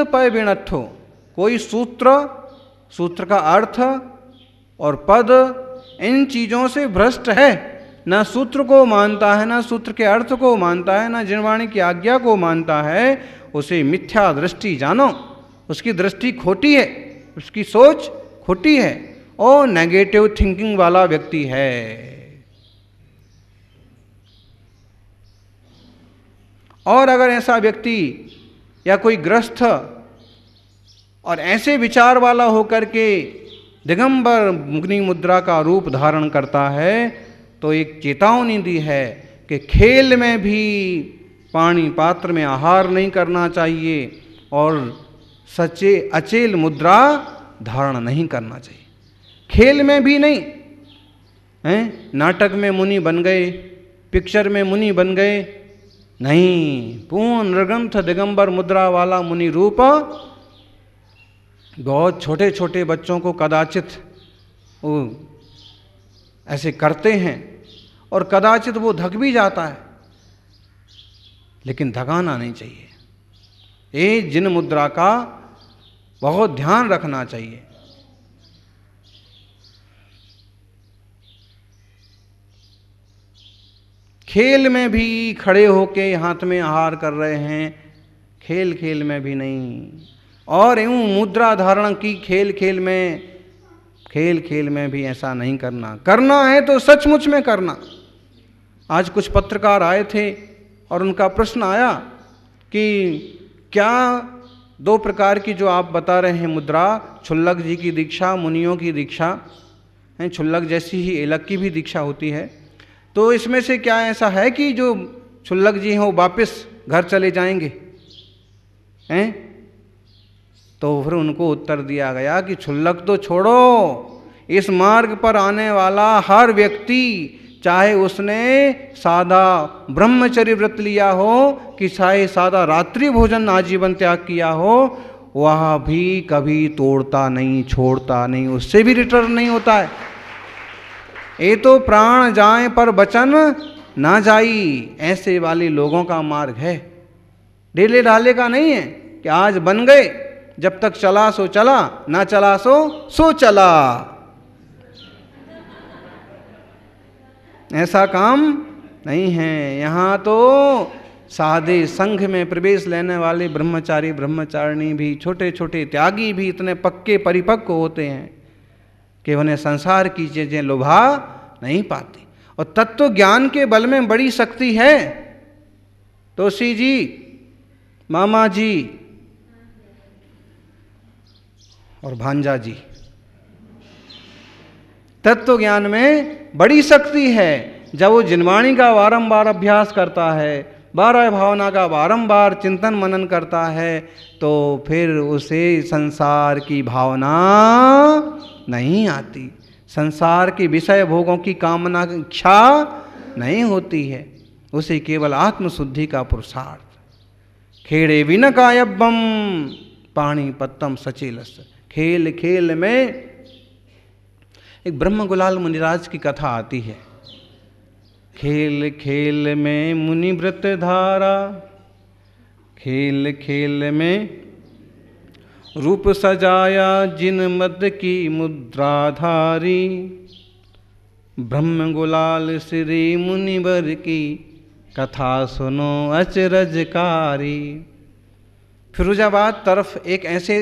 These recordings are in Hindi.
पय बिणठो, कोई सूत्र का अर्थ और पद इन चीज़ों से भ्रष्ट है, ना सूत्र को मानता है, ना सूत्र के अर्थ को मानता है, ना जिनवाणी की आज्ञा को मानता है, उसे मिथ्या दृष्टि जानो। उसकी दृष्टि खोटी है, उसकी सोच खोटी है और नेगेटिव थिंकिंग वाला व्यक्ति है। और अगर ऐसा व्यक्ति या कोई ग्रस्त और ऐसे विचार वाला होकर के दिगंबर मुनि मुद्रा का रूप धारण करता है, तो एक चेतावनी दी है कि खेल में भी पानी पात्र में आहार नहीं करना चाहिए और अचेल मुद्रा धारण नहीं करना चाहिए। खेल में भी नहीं हैं, नाटक में मुनि बन गए, पिक्चर में मुनि बन गए, नहीं, पूर्ण निर्ग्रंथ दिगंबर मुद्रा वाला मुनि रूप बहुत छोटे छोटे बच्चों को कदाचित वो ऐसे करते हैं और कदाचित वो धक भी जाता है, लेकिन धकाना नहीं चाहिए। ये जिन मुद्रा का बहुत ध्यान रखना चाहिए। खेल में भी खड़े होके हाथ में आहार कर रहे हैं, खेल खेल में भी नहीं। और यूं मुद्रा धारण की खेल खेल में भी ऐसा नहीं करना। करना है तो सचमुच में करना। आज कुछ पत्रकार आए थे और उनका प्रश्न आया कि क्या 2 प्रकार की जो आप बता रहे हैं मुद्रा, क्षुल्लक जी की दीक्षा, मुनियों की दीक्षा, क्षुल्लक जैसी ही एलक की भी दीक्षा होती है, तो इसमें से क्या ऐसा है कि जो क्षुल्लक जी हैं वो वापस घर चले जाएंगे हैं? तो फिर उनको उत्तर दिया गया कि क्षुल्लक तो छोड़ो, इस मार्ग पर आने वाला हर व्यक्ति, चाहे उसने सादा ब्रह्मचर्य व्रत लिया हो कि चाहे सादा रात्रि भोजन आजीवन त्याग किया हो, वह भी कभी तोड़ता नहीं, छोड़ता नहीं, उससे भी रिटर्न नहीं होता है। ये तो प्राण जाए पर वचन ना जाई, ऐसे वाले लोगों का मार्ग है। ढेले ढाले का नहीं है कि आज बन गए, जब तक चला सो चला, ना चला सो चला। ऐसा काम नहीं है। यहाँ तो सादे संघ में प्रवेश लेने वाले ब्रह्मचारी ब्रह्मचारिणी भी, छोटे छोटे त्यागी भी इतने पक्के परिपक्व होते हैं कि उन्हें संसार की चीजें लुभा नहीं पाती। और तत्व ज्ञान के बल में बड़ी शक्ति है। तोसी जी, मामा जी और भांजा जी, तत्व ज्ञान में बड़ी शक्ति है। जब वो जिनवाणी का बारंबार अभ्यास करता है, 12 भावना का बारंबार चिंतन मनन करता है, तो फिर उसे संसार की भावना नहीं आती, संसार के विषय भोगों की कामना इच्छा नहीं होती है। उसे केवल आत्मशुद्धि का पुरुषार्थ। खेड़े विन कायब्बम पाणी पत्तम सचेलस। खेल खेल में एक ब्रह्म गुलाल मुनिराज की कथा आती है। खेल खेल में मुनि व्रत धारा, खेल खेल में रूप सजाया जिन मद की मुद्राधारी। ब्रह्म गुलाल श्री मुनिवर की कथा सुनो अचरजकारी। फिरोजाबाद तरफ एक ऐसे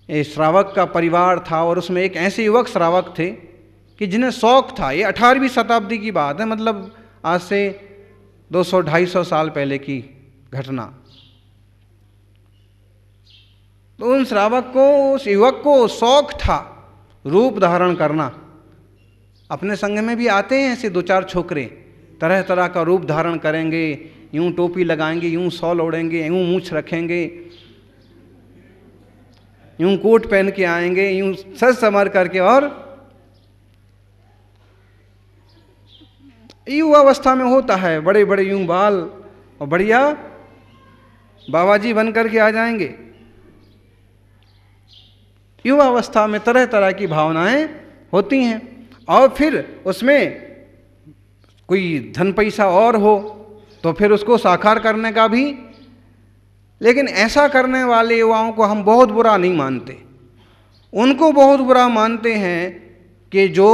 श्रावक का परिवार था और उसमें एक ऐसे युवक श्रावक थे कि जिन्हें शौक था। ये 18वीं शताब्दी की बात है, मतलब आज से 200-250 साल पहले की घटना। तो उन श्रावक को, उस युवक को शौक था रूप धारण करना। अपने संग में भी आते हैं ऐसे 2-4 छोकरे, तरह तरह का रूप धारण करेंगे, यूं टोपी लगाएंगे, यूं शॉल ओढ़ेंगे, यूं मूछ रखेंगे, यूं कोट पहन के आएंगे, यूं सज संवर करके। और युवा अवस्था में होता है, बड़े बड़े यूं बाल और बढ़िया बाबा जी बन करके आ जाएंगे। युवा अवस्था में तरह तरह की भावनाएं होती हैं। और फिर उसमें कोई धन पैसा और हो तो फिर उसको साकार करने का भी लेकिन ऐसा करने वाले युवाओं को हम बहुत बुरा नहीं मानते, उनको बहुत बुरा मानते हैं कि जो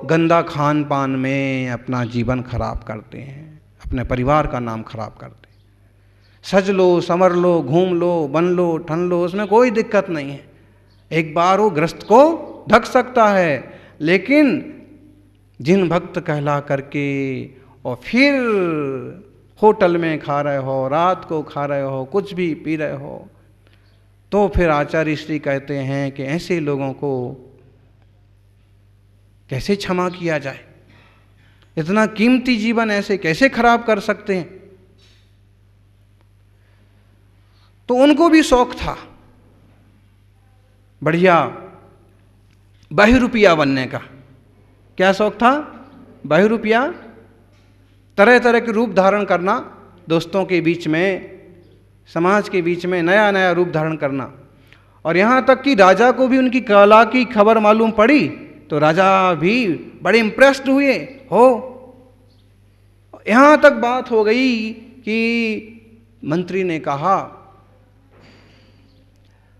गंदा खान पान में अपना जीवन खराब करते हैं, अपने परिवार का नाम खराब करते हैं। सज लो, संवर लो, घूम लो, बन लो, ठन लो, उसमें कोई दिक्कत नहीं है, एक बार वो ग्रस्त को ढक सकता है। लेकिन जिन भक्त कहला करके और फिर होटल में खा रहे हो, रात को खा रहे हो, कुछ भी पी रहे हो, तो फिर आचार्य श्री कहते हैं कि ऐसे लोगों को कैसे क्षमा किया जाए, इतना कीमती जीवन ऐसे कैसे खराब कर सकते हैं। तो उनको भी शौक था बढ़िया बहुरूपिया बनने का। क्या शौक था? बहुरूपिया, तरह तरह के रूप धारण करना, दोस्तों के बीच में, समाज के बीच में नया नया रूप धारण करना। और यहाँ तक कि राजा को भी उनकी कला की खबर मालूम पड़ी तो राजा भी बड़े इम्प्रेस्ड हुए हो। यहाँ तक बात हो गई कि मंत्री ने कहा,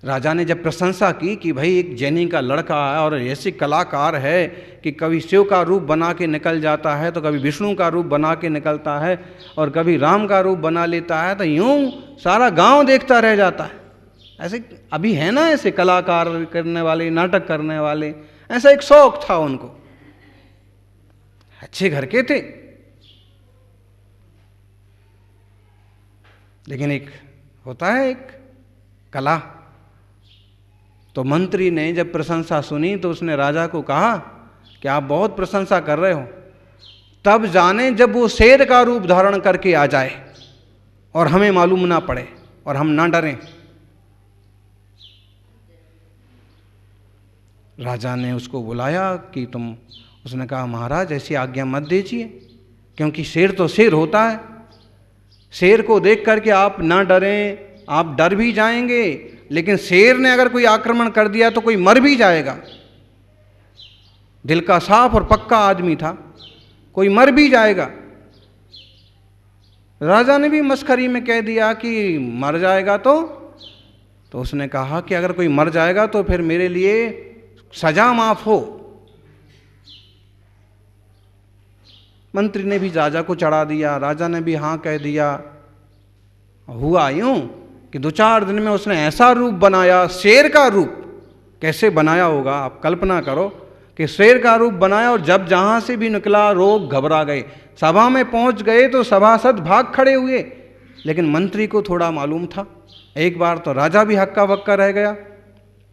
राजा ने जब प्रशंसा की कि भाई एक जैनी का लड़का है और ऐसे कलाकार है कि कभी शिव का रूप बना के निकल जाता है तो कभी विष्णु का रूप बना के निकलता है और कभी राम का रूप बना लेता है, तो यूं सारा गांव देखता रह जाता है। ऐसे अभी है ना ऐसे कलाकार करने वाले, नाटक करने वाले, ऐसा एक शौक था उनको, अच्छे घर के थे। लेकिन एक होता है एक कला। तो मंत्री ने जब प्रशंसा सुनी तो उसने राजा को कहा कि आप बहुत प्रशंसा कर रहे हो, तब जाने जब वो शेर का रूप धारण करके आ जाए और हमें मालूम ना पड़े और हम ना डरें। राजा ने उसको बुलाया कि तुम, उसने कहा महाराज ऐसी आज्ञा मत दीजिए, क्योंकि शेर तो शेर होता है, शेर को देख करके आप ना डरें, आप डर भी जाएंगे, लेकिन शेर ने अगर कोई आक्रमण कर दिया तो कोई मर भी जाएगा। दिल का साफ और पक्का आदमी था, कोई मर भी जाएगा। राजा ने भी मस्खरी में कह दिया कि मर जाएगा तो उसने कहा कि अगर कोई मर जाएगा तो फिर मेरे लिए सजा माफ हो। मंत्री ने भी राजा को चढ़ा दिया, राजा ने भी हाँ कह दिया। हुआ यूं कि 2-4 दिन में उसने ऐसा रूप बनाया, शेर का रूप। कैसे बनाया होगा आप कल्पना करो कि शेर का रूप बनाया, और जब जहां से भी निकला लोग घबरा गए। सभा में पहुंच गए तो सभासद भाग खड़े हुए, लेकिन मंत्री को थोड़ा मालूम था। एक बार तो राजा भी हक्का बक्का रह गया।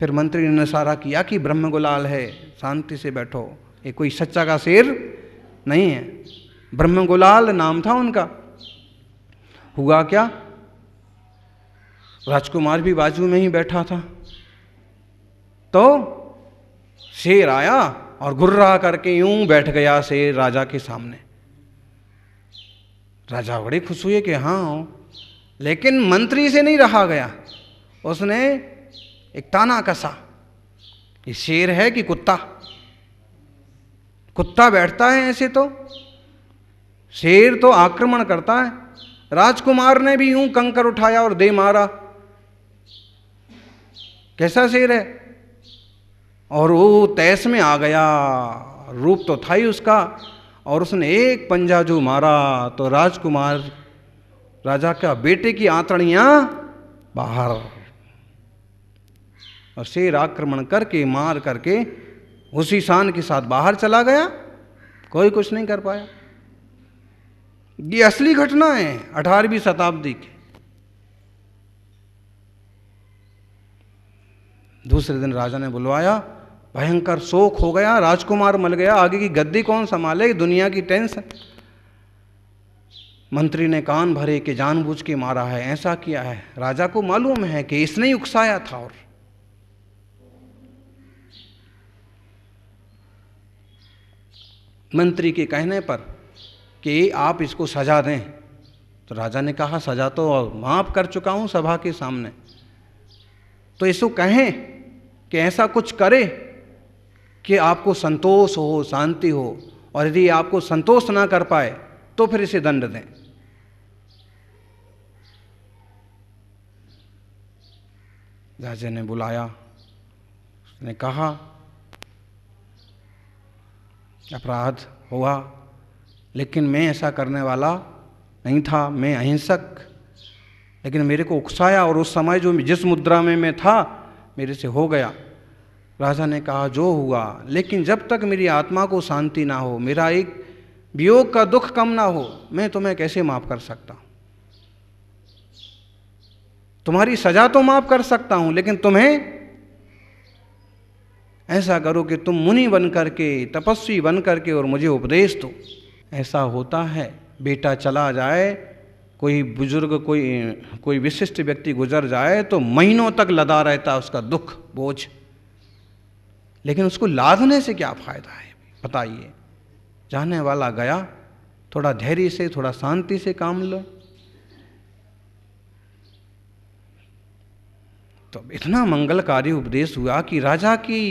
फिर मंत्री ने इशारा किया कि ब्रह्म गुलाल है, शांति से बैठो, ये कोई सच्चा का शेर नहीं है। ब्रह्म गुलाल नाम था उनका। हुआ क्या, राजकुमार भी बाजू में ही बैठा था, तो शेर आया और गुर्रा करके यूं बैठ गया शेर राजा के सामने। राजा बड़े खुश हुए कि हाँ, लेकिन मंत्री से नहीं रहा गया। उसने एक ताना कसा, ये शेर है कि कुत्ता? कुत्ता बैठता है ऐसे, तो शेर तो आक्रमण करता है। राजकुमार ने भी यूं कंकर उठाया और दे मारा। कैसा शेर है? और वो तैस में आ गया, रूप तो था ही उसका, और उसने एक पंजा जो मारा तो राजकुमार, राजा का बेटे की आंतड़ियां बाहर, और शेर आक्रमण करके मार करके उसी शान के साथ बाहर चला गया, कोई कुछ नहीं कर पाया। ये असली घटना है 18वीं शताब्दी की। दूसरे दिन राजा ने बुलवाया, भयंकर शोक हो गया, राजकुमार मर गया, आगे की गद्दी कौन संभाले, दुनिया की टेंशन। मंत्री ने कान भरे कि जानबूझ के मारा है, ऐसा किया है। राजा को मालूम है कि इसने ही उकसाया था। और मंत्री के कहने पर कि आप इसको सजा दें, तो राजा ने कहा सजा तो माफ कर चुका हूं सभा के सामने, तो इसको कहें कि ऐसा कुछ करे कि आपको संतोष हो, शांति हो, और यदि आपको संतोष ना कर पाए तो फिर इसे दंड दें। राजा ने बुलाया, उसने कहा अपराध हुआ, लेकिन मैं ऐसा करने वाला नहीं था, मैं अहिंसक, लेकिन मेरे को उकसाया और उस समय जो जिस मुद्रा में मैं था मेरे से हो गया। राजा ने कहा जो हुआ, लेकिन जब तक मेरी आत्मा को शांति ना हो, मेरा एक वियोग का दुख कम ना हो, मैं तुम्हें कैसे माफ कर सकता हूं? तुम्हारी सजा तो माफ कर सकता हूं, लेकिन तुम्हें ऐसा करो कि तुम मुनि बन करके, तपस्वी बन करके और मुझे उपदेश दो। ऐसा होता है, बेटा चला जाए, कोई बुजुर्ग, कोई विशिष्ट व्यक्ति गुजर जाए तो महीनों तक लदा रहता है उसका दुख बोझ, लेकिन उसको लादने से क्या फायदा है बताइए? जाने वाला गया, थोड़ा धैर्य से, थोड़ा शांति से काम लो। तो इतना मंगलकारी उपदेश हुआ कि राजा की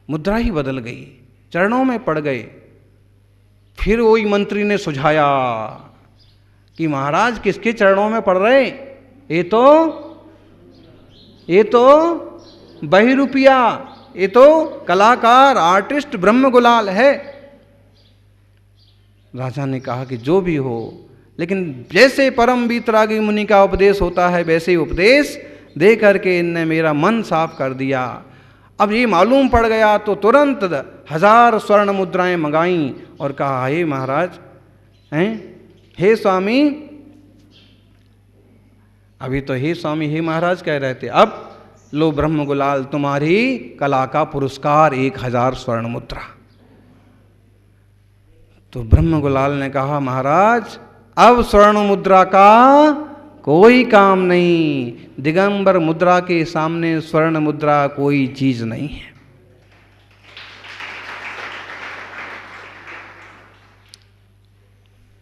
मुद्रा ही बदल गई, चरणों में पड़ गए। फिर वही मंत्री ने सुझाया कि महाराज किसके चरणों में पड़ रहे? ये तो बहिरूपिया, ये तो कलाकार, आर्टिस्ट ब्रह्म गुलाल है। राजा ने कहा कि जो भी हो, लेकिन जैसे परम वीतरागी मुनि का उपदेश होता है वैसे ही उपदेश दे करके इनने मेरा मन साफ कर दिया। अब ये मालूम पड़ गया तो तुरंत 1000 स्वर्ण मुद्राएं मंगाई और कहा हे महाराज, हे स्वामी, अभी तो हे स्वामी हे महाराज कह रहे थे, अब लो ब्रह्म गुलाल तुम्हारी कला का पुरस्कार 1000 स्वर्ण मुद्रा। तो ब्रह्म गुलाल ने कहा महाराज अब स्वर्ण मुद्रा का कोई काम नहीं, दिगंबर मुद्रा के सामने स्वर्ण मुद्रा कोई चीज नहीं है।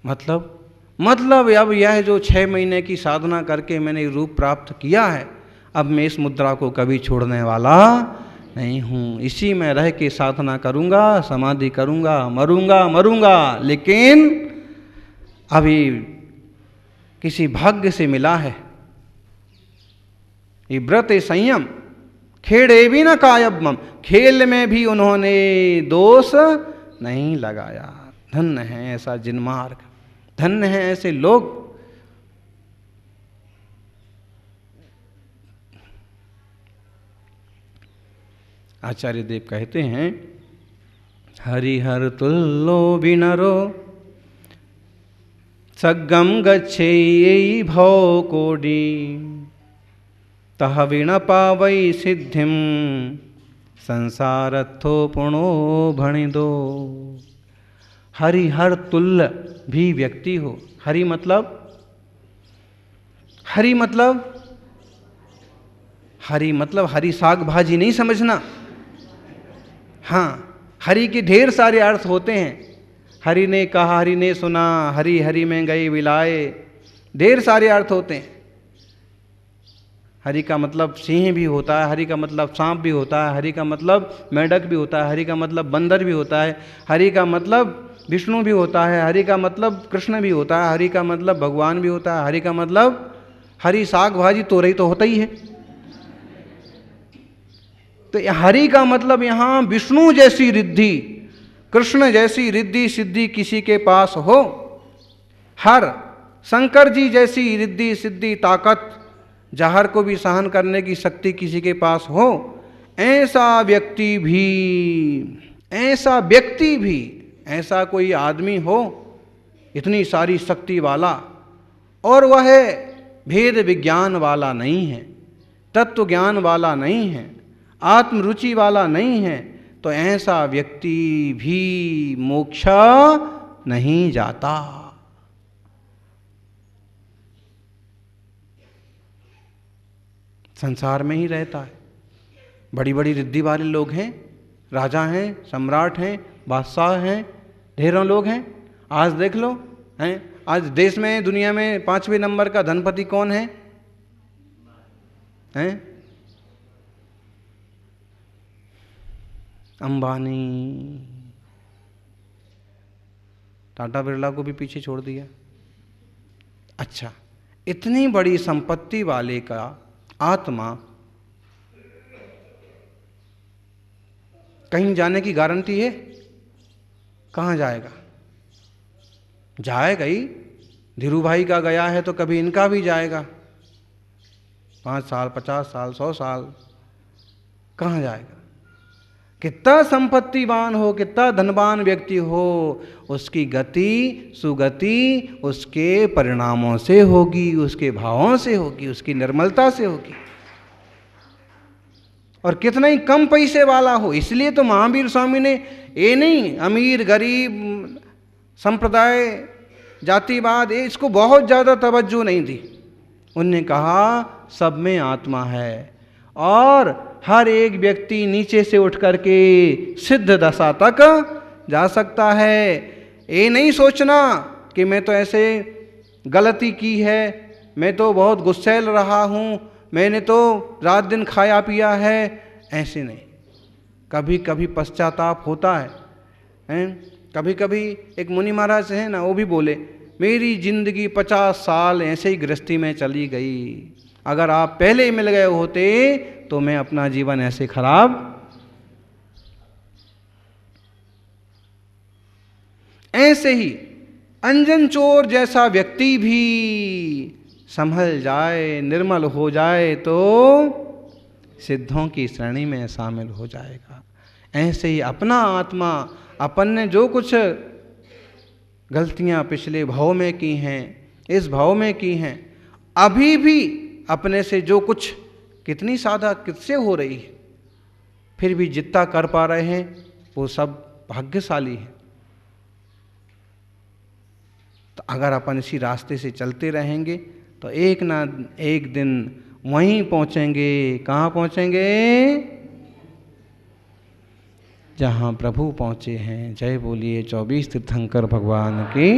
मतलब अब यह जो 6 महीने की साधना करके मैंने रूप प्राप्त किया है, अब मैं इस मुद्रा को कभी छोड़ने वाला नहीं हूँ। इसी में रह के साधना करूँगा, समाधि करूँगा, मरूँगा, लेकिन अभी किसी भाग्य से मिला है ये व्रत संयम। खेड़े भी न कायबम, खेल में भी उन्होंने दोष नहीं लगाया। धन्य है ऐसा जिनमार्ग, धन्य है ऐसे लोग। आचार्य देव कहते हैं हरिहर तुल्लो विनरो सगम गच्छे भव कोडी तह विण पावई सिद्धिम संसारत्थो पुणो भणिदो। हरिहर तुल्य भी व्यक्ति हो, हरि मतलब हरी साग भाजी नहीं समझना। हाँ, हरि के ढेर सारे अर्थ होते हैं। हरि ने कहा, हरि ने सुना, हरि हरि में गए विलाए, ढेर सारे अर्थ होते हैं। हरि का मतलब सिंह भी होता है, हरि का मतलब सांप भी होता है, हरि का मतलब मेंढक भी होता है, हरि का मतलब बंदर भी होता है, हरि का मतलब विष्णु भी होता है, हरि का मतलब कृष्ण भी होता है, हरि का मतलब भगवान भी होता है, हरि का मतलब हरी साग भाजी तोरई तो होता ही है। तो हरि का मतलब यहाँ विष्णु जैसी रिद्धि, कृष्ण जैसी रिद्धि सिद्धि किसी के पास हो, हर शंकर जी जैसी रिद्धि सिद्धि ताकत जहर को भी सहन करने की शक्ति किसी के पास हो, ऐसा व्यक्ति भी ऐसा कोई आदमी हो इतनी सारी शक्ति वाला, और वह भेद विज्ञान वाला नहीं है, तत्व ज्ञान वाला नहीं है, आत्मरुचि वाला नहीं है, तो ऐसा व्यक्ति भी मोक्ष नहीं जाता। संसार में ही रहता है। बड़ी बड़ी रिद्धि वाले लोग हैं, राजा हैं, सम्राट हैं, बादशाह हैं, ढेरों लोग हैं। आज देख लो, हैं आज देश में दुनिया में 5वें नंबर का धनपति कौन है? हैं अंबानी। टाटा बिरला को भी पीछे छोड़ दिया। अच्छा, इतनी बड़ी संपत्ति वाले का आत्मा कहीं जाने की गारंटी है? कहाँ जाएगा? जाएगा ही। धीरू भाई का गया है तो कभी इनका भी जाएगा। 5 साल, 50 साल, 100 साल, कहाँ जाएगा? कितना संपत्तिवान हो, कितना धनवान व्यक्ति हो, उसकी गति सुगति उसके परिणामों से होगी, उसके भावों से होगी, उसकी निर्मलता से होगी। और कितना ही कम पैसे वाला हो। इसलिए तो महावीर स्वामी ने ये नहीं अमीर गरीब संप्रदाय जातिवाद इसको बहुत ज़्यादा तवज्जो नहीं दी। उनने कहा सब में आत्मा है और हर एक व्यक्ति नीचे से उठ करके सिद्ध दशा तक जा सकता है। ये नहीं सोचना कि मैं तो ऐसे गलती की है, मैं तो बहुत गुस्सैल रहा हूँ, मैंने तो रात दिन खाया पिया है, ऐसे नहीं। कभी कभी पश्चाताप होता है। कभी कभी एक मुनि महाराज है ना, वो भी बोले मेरी जिंदगी 50 साल ऐसे ही गृहस्थी में चली गई, अगर आप पहले ही मिल गए होते तो मैं अपना जीवन ऐसे खराब। ऐसे ही अंजन चोर जैसा व्यक्ति भी संभल जाए, निर्मल हो जाए तो सिद्धों की श्रेणी में शामिल हो जाएगा। ऐसे ही अपना आत्मा, अपन ने जो कुछ गलतियां पिछले भाव में की हैं, इस भाव में की हैं, अभी भी अपने से जो कुछ कितनी साधा किससे हो रही है, फिर भी जितना कर पा रहे हैं वो सब भाग्यशाली है। तो अगर अपन इसी रास्ते से चलते रहेंगे तो एक ना एक दिन वहीं पहुंचेंगे। कहाँ पहुंचेंगे? जहाँ प्रभु पहुँचे हैं। जय बोलिए 24 तीर्थंकर भगवान की।